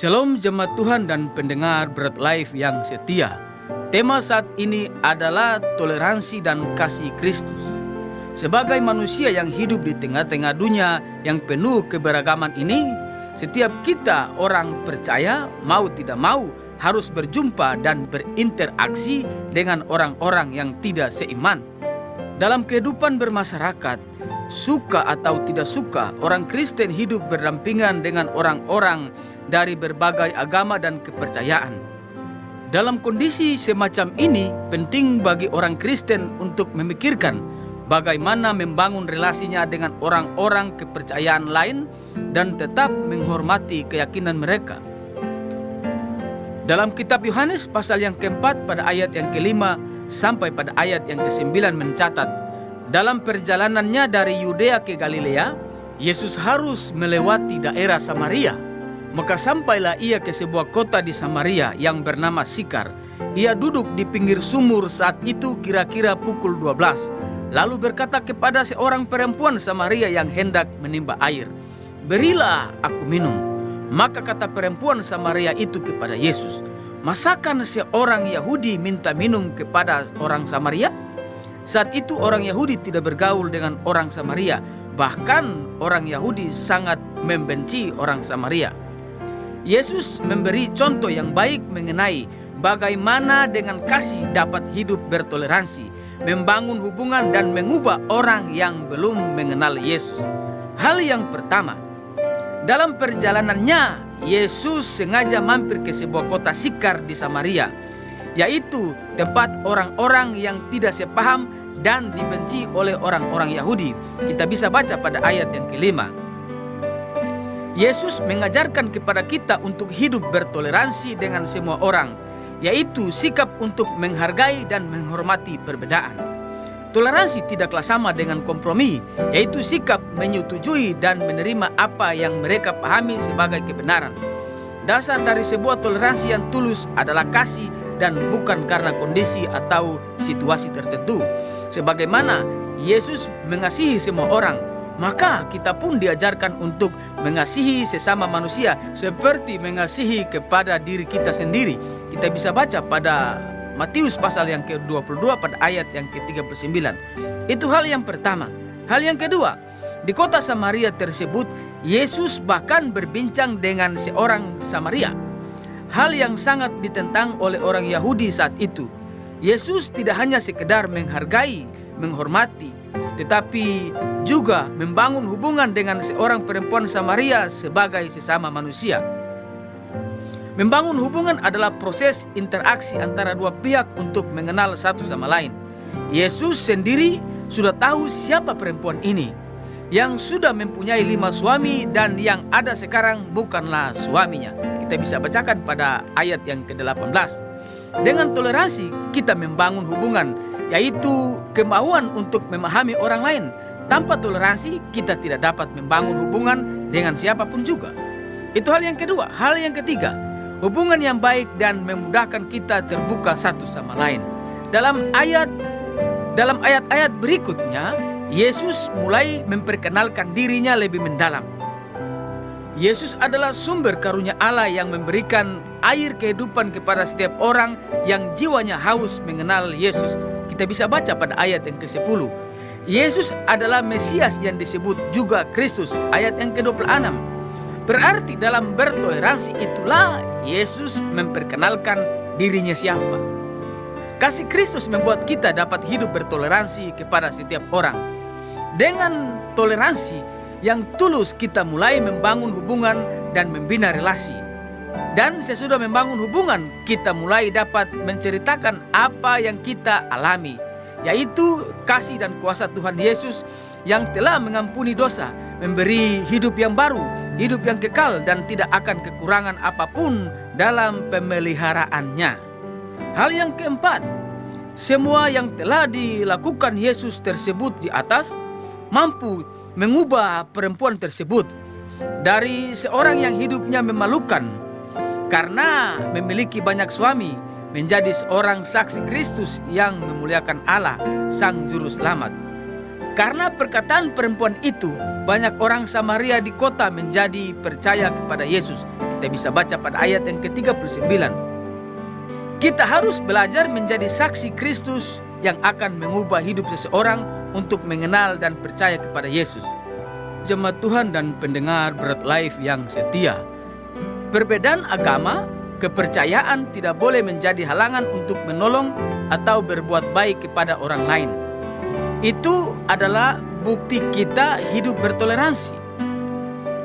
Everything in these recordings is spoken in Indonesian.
Shalom jemaat Tuhan dan pendengar Bread Life yang setia. Tema saat ini adalah toleransi dan kasih Kristus. Sebagai manusia yang hidup di tengah-tengah dunia yang penuh keberagaman ini, setiap kita orang percaya mau tidak mau harus berjumpa dan berinteraksi dengan orang-orang yang tidak seiman. Dalam kehidupan bermasyarakat, suka atau tidak suka, orang Kristen hidup berdampingan dengan orang-orang dari berbagai agama dan kepercayaan. Dalam kondisi semacam ini, penting bagi orang Kristen untuk memikirkan bagaimana membangun relasinya dengan orang-orang kepercayaan lain dan tetap menghormati keyakinan mereka. Dalam kitab Yohanes pasal yang keempat pada ayat yang kelima sampai pada ayat yang kesembilan mencatat, dalam perjalanannya dari Yudea ke Galilea, Yesus harus melewati daerah Samaria. Maka sampailah ia ke sebuah kota di Samaria yang bernama Sikar. Ia duduk di pinggir sumur saat itu kira-kira pukul 12. Lalu berkata kepada seorang perempuan Samaria yang hendak menimba air, "Berilah aku minum." Maka kata perempuan Samaria itu kepada Yesus, "Masakan seorang Yahudi minta minum kepada orang Samaria?" Saat itu orang Yahudi tidak bergaul dengan orang Samaria. Bahkan orang Yahudi sangat membenci orang Samaria. Yesus memberi contoh yang baik mengenai bagaimana dengan kasih dapat hidup bertoleransi, membangun hubungan dan mengubah orang yang belum mengenal Yesus. Hal yang pertama, dalam perjalanannya Yesus sengaja mampir ke sebuah kota Sikar di Samaria, yaitu tempat orang-orang yang tidak sepaham dan dibenci oleh orang-orang Yahudi. Kita bisa baca pada ayat yang kelima. Yesus mengajarkan kepada kita untuk hidup bertoleransi dengan semua orang, yaitu sikap untuk menghargai dan menghormati perbedaan. Toleransi tidaklah sama dengan kompromi, yaitu sikap menyetujui dan menerima apa yang mereka pahami sebagai kebenaran. Dasar dari sebuah toleransi yang tulus adalah kasih dan bukan karena kondisi atau situasi tertentu. Sebagaimana Yesus mengasihi semua orang, maka kita pun diajarkan untuk mengasihi sesama manusia seperti mengasihi kepada diri kita sendiri. Kita bisa baca pada Matius pasal yang ke-22 pada ayat yang ke-39. Itu hal yang pertama. Hal yang kedua, di kota Samaria tersebut, Yesus bahkan berbincang dengan seorang Samaria. Hal yang sangat ditentang oleh orang Yahudi saat itu. Yesus tidak hanya sekedar menghargai, menghormati, tetapi juga membangun hubungan dengan seorang perempuan Samaria sebagai sesama manusia. Membangun hubungan adalah proses interaksi antara dua pihak untuk mengenal satu sama lain. Yesus sendiri sudah tahu siapa perempuan ini, yang sudah mempunyai 5 suami dan yang ada sekarang bukanlah suaminya. Kita bisa bacakan pada ayat yang ke-18. Dengan toleransi kita membangun hubungan, yaitu kemauan untuk memahami orang lain. Tanpa toleransi kita tidak dapat membangun hubungan dengan siapapun juga. Itu hal yang kedua. Hal yang ketiga, hubungan yang baik dan memudahkan kita terbuka satu sama lain. Dalam ayat-ayat berikutnya, Yesus mulai memperkenalkan dirinya lebih mendalam. Yesus adalah sumber karunia Allah yang memberikan air kehidupan kepada setiap orang yang jiwanya haus mengenal Yesus. Kita bisa baca pada ayat yang ke-10. Yesus adalah Mesias yang disebut juga Kristus, ayat yang ke-26. Berarti dalam bertoleransi itulah Yesus memperkenalkan dirinya siapa. Kasih Kristus membuat kita dapat hidup bertoleransi kepada setiap orang. Dengan toleransi yang tulus kita mulai membangun hubungan dan membina relasi. Dan sesudah membangun hubungan, kita mulai dapat menceritakan apa yang kita alami, yaitu kasih dan kuasa Tuhan Yesus yang telah mengampuni dosa, memberi hidup yang baru, hidup yang kekal dan tidak akan kekurangan apapun dalam pemeliharaannya. Hal yang keempat, semua yang telah dilakukan Yesus tersebut di atas mampu mengubah perempuan tersebut dari seorang yang hidupnya memalukan karena memiliki banyak suami menjadi seorang saksi Kristus yang memuliakan Allah, Sang Juru Selamat. Karena perkataan perempuan itu, banyak orang Samaria di kota menjadi percaya kepada Yesus. Kita bisa baca pada ayat yang ke-39. Kita harus belajar menjadi saksi Kristus yang akan mengubah hidup seseorang untuk mengenal dan percaya kepada Yesus. Jemaat Tuhan dan pendengar Bread Life yang setia, perbedaan agama, kepercayaan tidak boleh menjadi halangan untuk menolong atau berbuat baik kepada orang lain. Itu adalah bukti kita hidup bertoleransi.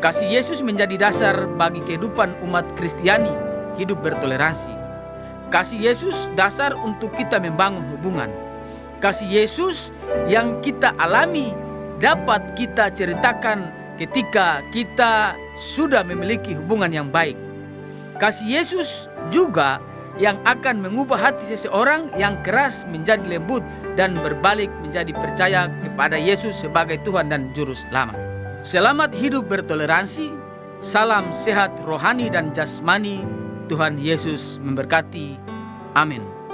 Kasih Yesus menjadi dasar bagi kehidupan umat Kristiani hidup bertoleransi. Kasih Yesus dasar untuk kita membangun hubungan. Kasih Yesus yang kita alami dapat kita ceritakan ketika kita sudah memiliki hubungan yang baik. Kasih Yesus juga yang akan mengubah hati seseorang yang keras menjadi lembut dan berbalik menjadi percaya kepada Yesus sebagai Tuhan dan Juru Selamat. Selamat hidup bertoleransi. Salam sehat rohani dan jasmani. Tuhan Yesus memberkati. Amin.